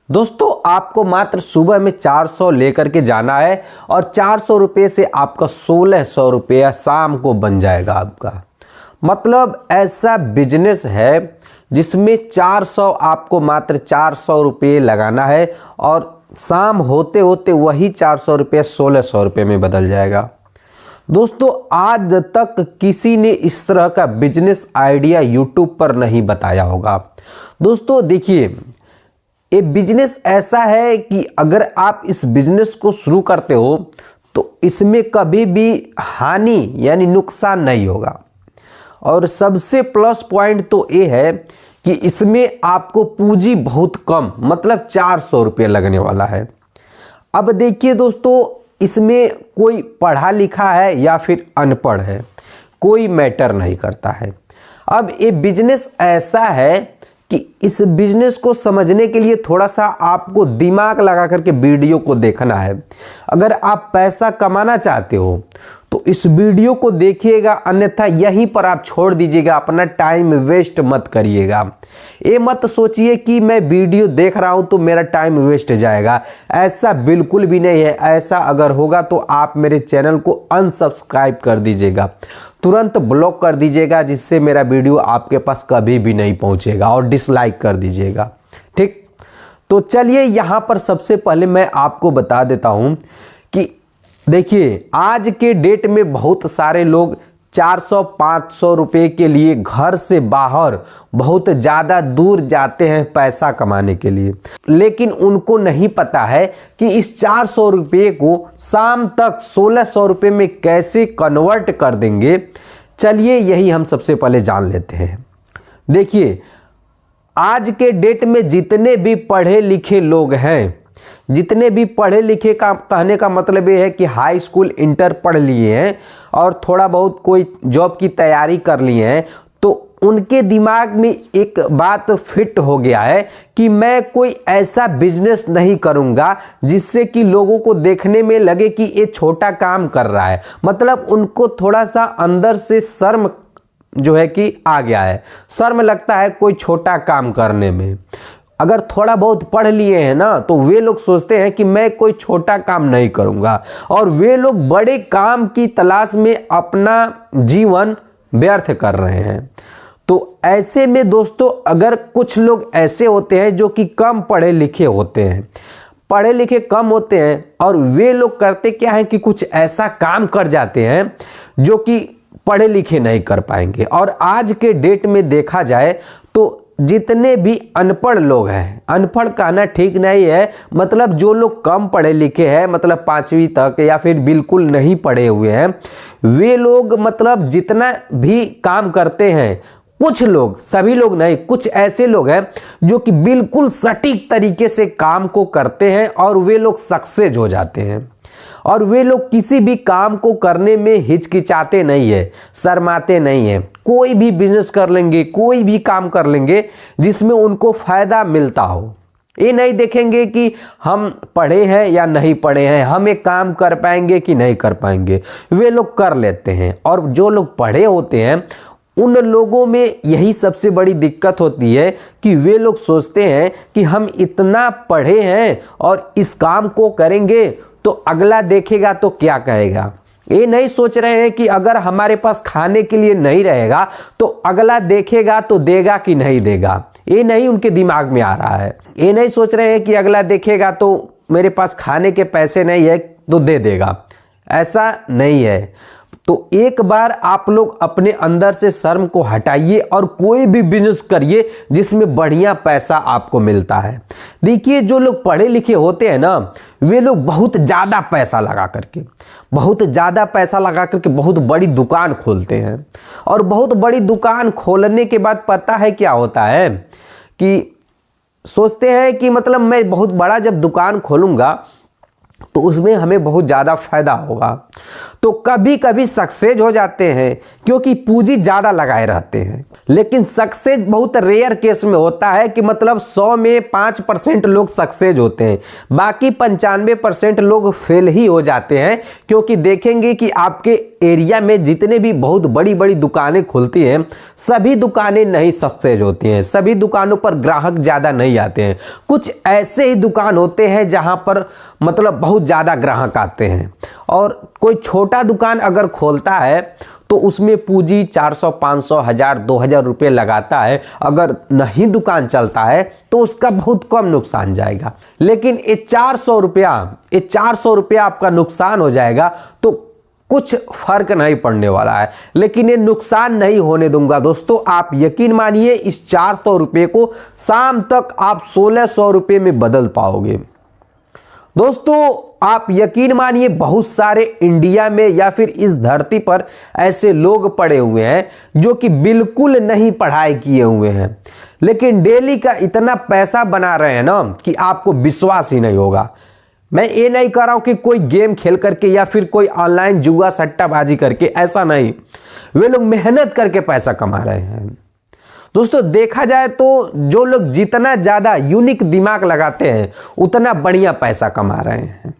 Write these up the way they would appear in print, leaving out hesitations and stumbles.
दोस्तों आपको मात्र सुबह में 400 लेकर के जाना है और 400 रुपये से आपका 1600 रुपया शाम को बन जाएगा आपका। मतलब ऐसा बिजनेस है जिसमें 400 आपको मात्र 400 रुपये लगाना है और शाम होते होते वही 400 रुपये 1600 रुपये में बदल जाएगा। दोस्तों आज तक किसी ने इस तरह का बिजनेस आइडिया यूट्यूब पर नहीं बताया होगा। दोस्तों देखिए, ये बिजनेस ऐसा है कि अगर आप इस बिजनेस को शुरू करते हो तो इसमें कभी भी हानि यानी नुकसान नहीं होगा। और सबसे प्लस पॉइंट तो ये है कि इसमें आपको पूंजी बहुत कम मतलब 400 रुपये लगने वाला है। अब देखिए दोस्तों, इसमें कोई पढ़ा लिखा है या फिर अनपढ़ है, कोई मैटर नहीं करता है। अब ये बिजनेस ऐसा है कि इस बिजनेस को समझने के लिए थोड़ा सा आपको दिमाग लगा करके वीडियो को देखना है। अगर आप पैसा कमाना चाहते हो तो इस वीडियो को देखिएगा, अन्यथा यहीं पर आप छोड़ दीजिएगा, अपना टाइम वेस्ट मत करिएगा। ये मत सोचिए कि मैं वीडियो देख रहा हूं तो मेरा टाइम वेस्ट जाएगा, ऐसा बिल्कुल भी नहीं है। ऐसा अगर होगा तो आप मेरे चैनल को अनसब्सक्राइब कर दीजिएगा, तुरंत ब्लॉक कर दीजिएगा, जिससे मेरा वीडियो आपके पास कभी भी नहीं पहुंचेगा, और डिसलाइक कर दीजिएगा। ठीक, तो चलिए यहाँ पर सबसे पहले मैं आपको बता देता हूं कि देखिए आज के डेट में बहुत सारे लोग 400-500 रुपये के लिए घर से बाहर बहुत ज़्यादा दूर जाते हैं पैसा कमाने के लिए, लेकिन उनको नहीं पता है कि इस 400 रुपये को शाम तक 1600 रुपये में कैसे कन्वर्ट कर देंगे। चलिए यही हम सबसे पहले जान लेते हैं। देखिए आज के डेट में जितने भी पढ़े लिखे लोग हैं, जितने भी पढ़े लिखे का कहने का मतलब ये है कि हाई स्कूल इंटर पढ़ लिए हैं और थोड़ा बहुत कोई जॉब की तैयारी कर लिए हैं, तो उनके दिमाग में एक बात फिट हो गया है कि मैं कोई ऐसा बिजनेस नहीं करूंगा जिससे कि लोगों को देखने में लगे कि ये छोटा काम कर रहा है। मतलब उनको थोड़ा सा अंदर से शर्म जो है कि आ गया है, शर्म लगता है कोई छोटा काम करने में। अगर थोड़ा बहुत पढ़ लिए हैं ना तो वे लोग सोचते हैं कि मैं कोई छोटा काम नहीं करूंगा, और वे लोग बड़े काम की तलाश में अपना जीवन व्यर्थ कर रहे हैं। तो ऐसे में दोस्तों अगर कुछ लोग ऐसे होते हैं जो कि कम पढ़े लिखे होते हैं, पढ़े लिखे कम होते हैं, और वे लोग करते क्या है कि कुछ ऐसा काम कर जाते हैं जो कि पढ़े लिखे नहीं कर पाएंगे। और आज के डेट में देखा जाए तो जितने भी अनपढ़ लोग हैं, अनपढ़ कहना ठीक नहीं है, मतलब जो लोग कम पढ़े लिखे हैं, मतलब 5वीं तक या फिर बिल्कुल नहीं पढ़े हुए हैं, वे लोग मतलब जितना भी काम करते हैं, कुछ लोग, सभी लोग नहीं, कुछ ऐसे लोग हैं जो कि बिल्कुल सटीक तरीके से काम को करते हैं और वे लोग सक्सेस हो जाते हैं। और वे लोग किसी भी काम को करने में हिचकिचाते नहीं है, शर्माते नहीं है। कोई भी बिजनेस कर लेंगे, कोई भी काम कर लेंगे जिसमें उनको फायदा मिलता हो। ये नहीं देखेंगे कि हम पढ़े हैं या नहीं पढ़े हैं, हम एक काम कर पाएंगे कि नहीं कर पाएंगे, वे लोग कर लेते हैं। और जो लोग पढ़े होते हैं उन लोगों में यही सबसे बड़ी दिक्कत होती है कि वे लोग सोचते हैं कि हम इतना पढ़े हैं और इस काम को करेंगे तो अगला देखेगा तो क्या कहेगा। ये नहीं सोच रहे हैं कि अगर हमारे पास खाने के लिए नहीं रहेगा तो अगला देखेगा तो देगा कि नहीं देगा। ये नहीं उनके दिमाग में आ रहा है। ये नहीं सोच रहे हैं कि अगला देखेगा तो मेरे पास खाने के पैसे नहीं है तो दे देगा, ऐसा नहीं है। तो एक बार आप लोग अपने अंदर से शर्म को हटाइए और कोई भी बिजनेस करिए जिसमें बढ़िया पैसा आपको मिलता है। देखिए जो लोग पढ़े लिखे होते हैं ना, वे लोग बहुत ज़्यादा पैसा लगा करके, बहुत ज़्यादा पैसा लगा करके बहुत बड़ी दुकान खोलते हैं। और बहुत बड़ी दुकान खोलने के बाद पता है क्या होता है कि सोचते हैं कि मतलब मैं बहुत बड़ा जब दुकान खोलूँगा तो उसमें हमें बहुत ज़्यादा फायदा होगा। तो कभी कभी सक्सेस हो जाते हैं क्योंकि पूंजी ज़्यादा लगाए रहते हैं, लेकिन सक्सेस बहुत रेयर केस में होता है कि मतलब 100 में 5% लोग सक्सेस होते हैं, बाकी 95% लोग फेल ही हो जाते हैं। क्योंकि देखेंगे कि आपके एरिया में जितने भी बहुत बड़ी बड़ी दुकानें खुलती हैं, सभी दुकानें नहीं सक्सेस होती हैं, सभी दुकानों पर ग्राहक ज़्यादा नहीं आते हैं। कुछ ऐसे ही दुकान होते हैं जहां पर मतलब बहुत ज़्यादा ग्राहक आते हैं। और कोई छोटा दुकान अगर खोलता है तो उसमें पूंजी 400, 500, 1000, 2000 रुपये लगाता है, अगर नहीं दुकान चलता है तो उसका बहुत कम नुकसान जाएगा। लेकिन ये 400 रुपया आपका नुकसान हो जाएगा तो कुछ फर्क नहीं पड़ने वाला है, लेकिन ये नुकसान नहीं होने दूंगा दोस्तों। आप यकीन मानिए इस 400 रुपये को शाम तक आप 1600 रुपये में बदल पाओगे। दोस्तों आप यकीन मानिए बहुत सारे इंडिया में या फिर इस धरती पर ऐसे लोग पड़े हुए हैं जो कि बिल्कुल नहीं पढ़ाई किए हुए हैं, लेकिन डेली का इतना पैसा बना रहे हैं ना कि आपको विश्वास ही नहीं होगा। मैं ये नहीं कह रहा हूं कि कोई गेम खेल करके या फिर कोई ऑनलाइन जुआ सट्टाबाजी करके, ऐसा नहीं, वे लोग मेहनत करके पैसा कमा रहे हैं। दोस्तों देखा जाए तो जो लोग जितना ज़्यादा यूनिक दिमाग लगाते हैं उतना बढ़िया पैसा कमा रहे हैं।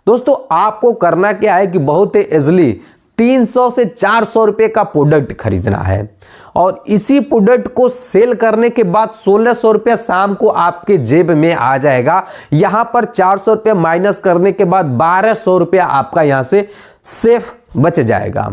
दोस्तों आपको करना क्या है कि बहुत ही इजली 300 से 400 रुपये का प्रोडक्ट खरीदना है और इसी प्रोडक्ट को सेल करने के बाद 1600 रुपया शाम को आपके जेब में आ जाएगा। यहां पर 400 रुपया माइनस करने के बाद 1200 रुपया आपका यहां से सेफ बच जाएगा।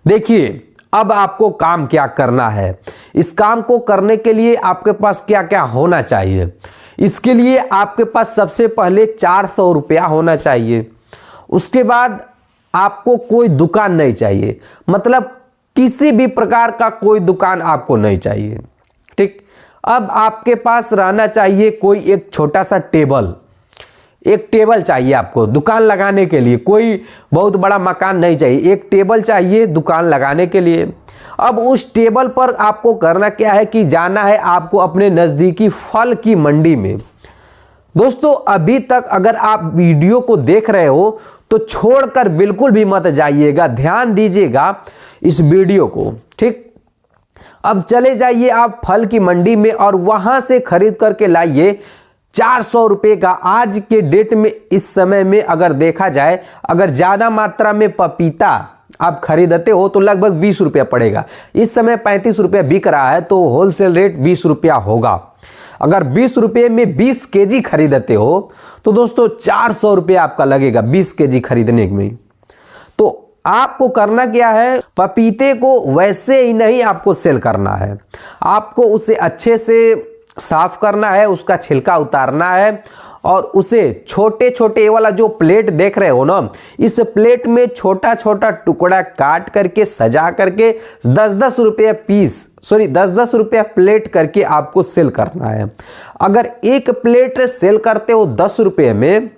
देखिए अब आपको काम क्या करना है, इस काम को करने के लिए आपके पास क्या क्या होना चाहिए। इसके लिए आपके पास सबसे पहले 400 रुपया होना चाहिए। उसके बाद आपको कोई दुकान नहीं चाहिए, मतलब किसी भी प्रकार का कोई दुकान आपको नहीं चाहिए, ठीक। अब आपके पास रहना चाहिए कोई एक छोटा सा टेबल, एक टेबल चाहिए आपको दुकान लगाने के लिए। कोई बहुत बड़ा मकान नहीं चाहिए, एक टेबल चाहिए दुकान लगाने के लिए। अब उस टेबल पर आपको करना क्या है कि जाना है आपको अपने नज़दीकी फल की मंडी में। दोस्तों अभी तक अगर आप वीडियो को देख रहे हो तो छोड़कर बिल्कुल भी मत जाइएगा, ध्यान दीजिएगा इस वीडियो को, ठीक। अब चले जाइए आप फल की मंडी में और वहां से खरीद करके लाइए 400 रुपये का। आज के डेट में इस समय में अगर देखा जाए, अगर ज़्यादा मात्रा में पपीता आप खरीदते हो तो लगभग 20 रुपया पड़ेगा। इस समय 35 रुपया बिक रहा है तो होलसेल रेट 20 रुपया होगा। अगर 20 रुपये में 20 केजी खरीदते हो तो दोस्तों 400 रुपया आपका लगेगा 20 केजी खरीदने में। तो आपको करना क्या है, पपीते को वैसे ही नहीं आपको सेल करना है, आपको उसे अच्छे से साफ करना है, उसका छिलका उतारना है और उसे छोटे छोटे वाला जो प्लेट देख रहे हो ना, इस प्लेट में छोटा छोटा टुकड़ा काट करके सजा करके 10-10 रुपये पीस, 10-10 रुपया प्लेट करके आपको सेल करना है। अगर एक प्लेट सेल करते हो 10 रुपये में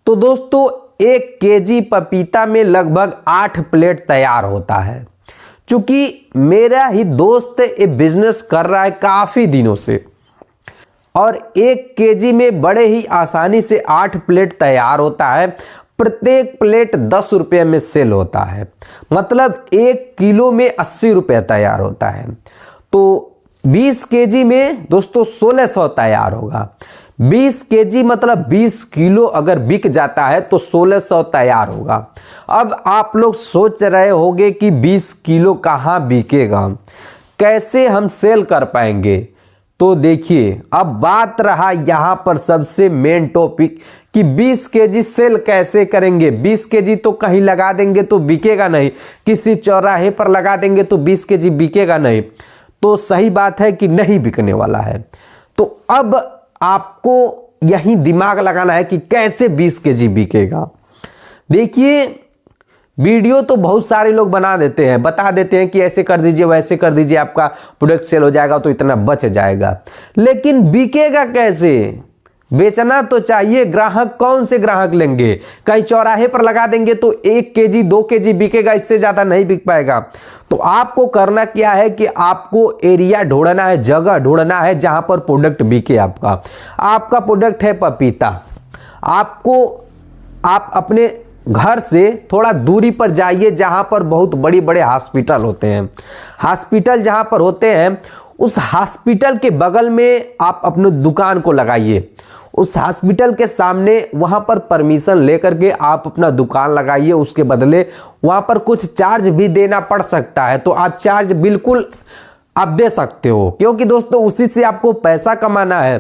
तो दोस्तों 1 केजी पपीता में लगभग 8 प्लेट तैयार होता है। चूंकि मेरा ही दोस्त ये बिजनेस कर रहा है काफ़ी दिनों से और 1 केजी में बड़े ही आसानी से 8 प्लेट तैयार होता है। प्रत्येक प्लेट 10 रुपये में सेल होता है, मतलब 1 किलो में 80 रुपये तैयार होता है। तो 20 केजी में दोस्तों 1600 तैयार होगा। 20 केजी मतलब 20 किलो अगर बिक जाता है तो 1600 तैयार होगा। अब आप लोग सोच रहे होंगे कि 20 किलो कहाँ बिकेगा, कैसे हम सेल कर पाएंगे। तो देखिए अब बात रहा यहाँ पर सबसे मेन टॉपिक कि 20 केजी सेल कैसे करेंगे। 20 केजी तो कहीं लगा देंगे तो बिकेगा नहीं, किसी चौराहे पर लगा देंगे तो 20 केजी बिकेगा नहीं, तो सही बात है कि नहीं बिकने वाला है। तो अब आपको यही दिमाग लगाना है कि कैसे 20 केजी बिकेगा। देखिए वीडियो तो बहुत सारे लोग बना देते हैं, बता देते हैं कि ऐसे कर दीजिए वैसे कर दीजिए आपका प्रोडक्ट सेल हो जाएगा तो इतना बच जाएगा, लेकिन बिकेगा कैसे। बेचना तो चाहिए, ग्राहक कौन से ग्राहक लेंगे। कहीं चौराहे पर लगा देंगे तो 1 केजी 2 केजी बिकेगा, इससे ज़्यादा नहीं बिक पाएगा। तो आपको करना क्या है कि आपको एरिया ढूंढना है, जगह ढूंढना है जहां पर प्रोडक्ट बिके। आपका प्रोडक्ट है पपीता, आपको आप अपने घर से थोड़ा दूरी पर जाइए जहां पर बहुत बड़े बड़े हॉस्पिटल होते हैं। हॉस्पिटल जहां पर होते हैं उस हॉस्पिटल के बगल में आप अपने दुकान को लगाइए। उस हॉस्पिटल के सामने वहां पर परमिशन लेकर के आप अपना दुकान लगाइए। उसके बदले वहां पर कुछ चार्ज भी देना पड़ सकता है, तो आप चार्ज बिल्कुल आप दे सकते हो, क्योंकि दोस्तों उसी से आपको पैसा कमाना है।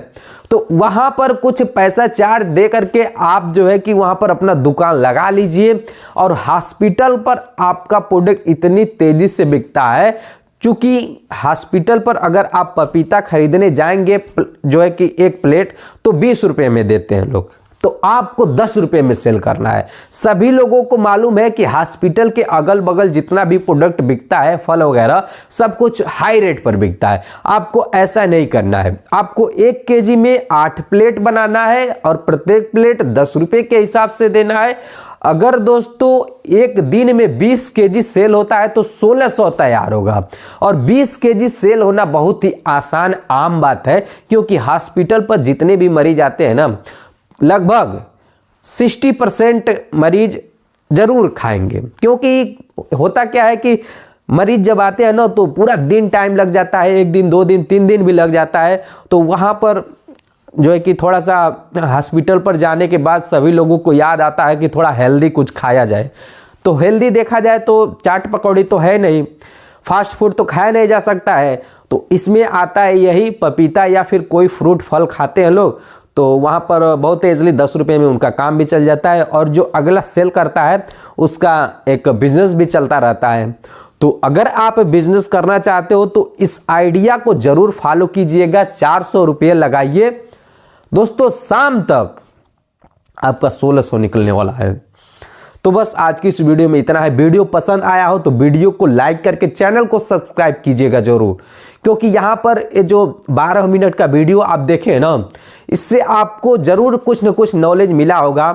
तो वहां पर कुछ पैसा चार्ज दे करके आप जो है कि वहां पर अपना दुकान लगा लीजिए। और हॉस्पिटल पर आपका प्रोडक्ट इतनी तेजी से बिकता है, चूंकि हॉस्पिटल पर अगर आप पपीता खरीदने जाएंगे जो है कि एक प्लेट तो 20 रुपए में देते हैं लोग, तो आपको 10 रुपए में सेल करना है। सभी लोगों को मालूम है कि हॉस्पिटल के अगल बगल जितना भी प्रोडक्ट बिकता है, फल वगैरह सब कुछ हाई रेट पर बिकता है। आपको ऐसा नहीं करना है। आपको 1 केजी में 8 प्लेट बनाना है और प्रत्येक प्लेट 10 रुपए के हिसाब से देना है। अगर दोस्तों एक दिन में 20 केजी सेल होता है तो 1600 तैयार होगा। और 20 केजी सेल होना बहुत ही आसान आम बात है, क्योंकि हॉस्पिटल पर जितने भी मरीज आते हैं ना, लगभग 60% मरीज जरूर खाएंगे। क्योंकि होता क्या है कि मरीज जब आते हैं ना तो पूरा दिन टाइम लग जाता है, 1 दिन 2 दिन 3 दिन भी लग जाता है। तो वहाँ पर जो है कि थोड़ा सा हॉस्पिटल पर जाने के बाद सभी लोगों को याद आता है कि थोड़ा हेल्दी कुछ खाया जाए। तो हेल्दी देखा जाए तो चाट पकौड़ी तो है नहीं, फास्ट फूड तो खाया नहीं जा सकता है। तो इसमें आता है यही पपीता या फिर कोई फ्रूट फल खाते हैं लोग, तो वहाँ पर बहुत ईजिली 10 रुपये में उनका काम भी चल जाता है। और जो अगला सेल करता है उसका एक बिजनेस भी चलता रहता है। तो अगर आप बिजनेस करना चाहते हो तो इस आइडिया को जरूर फॉलो कीजिएगा। 400 रुपये लगाइए दोस्तों, शाम तक आपका 1600 निकलने वाला है। तो बस आज की इस वीडियो में इतना है। वीडियो पसंद आया हो तो वीडियो को लाइक करके चैनल को सब्सक्राइब कीजिएगा जरूर, क्योंकि यहाँ पर ये जो 12 मिनट का वीडियो आप देखें ना, इससे आपको जरूर कुछ न कुछ नॉलेज मिला होगा।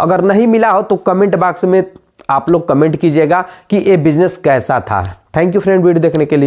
अगर नहीं मिला हो तो कमेंट बॉक्स में आप लोग कमेंट कीजिएगा कि ये बिजनेस कैसा था। थैंक यू फ्रेंड वीडियो देखने के लिए।